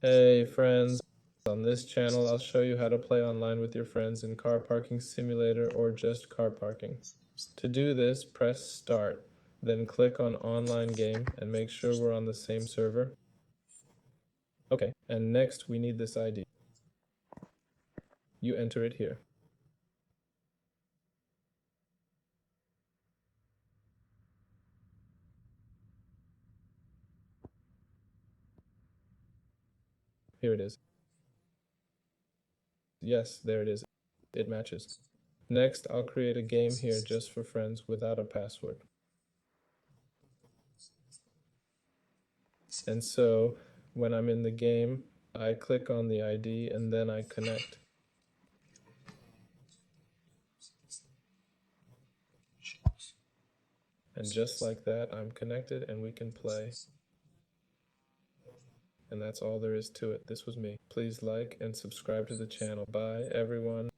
Hey friends, on this channel I'll show you how to play online with your friends in Car Parking Simulator or just car parking. To do this, press Start, then click on Online Game and make sure we're on the same server. Okay, and next we need this ID. You enter it here. Here it is. Yes, there it is. It matches. Next, I'll create a game here just for friends without a password. And so, when I'm in the game, I click on the ID and then I connect. And just like that, I'm connected and we can play. And that's all there is to it. This was me. Please like and subscribe to the channel. Bye, everyone.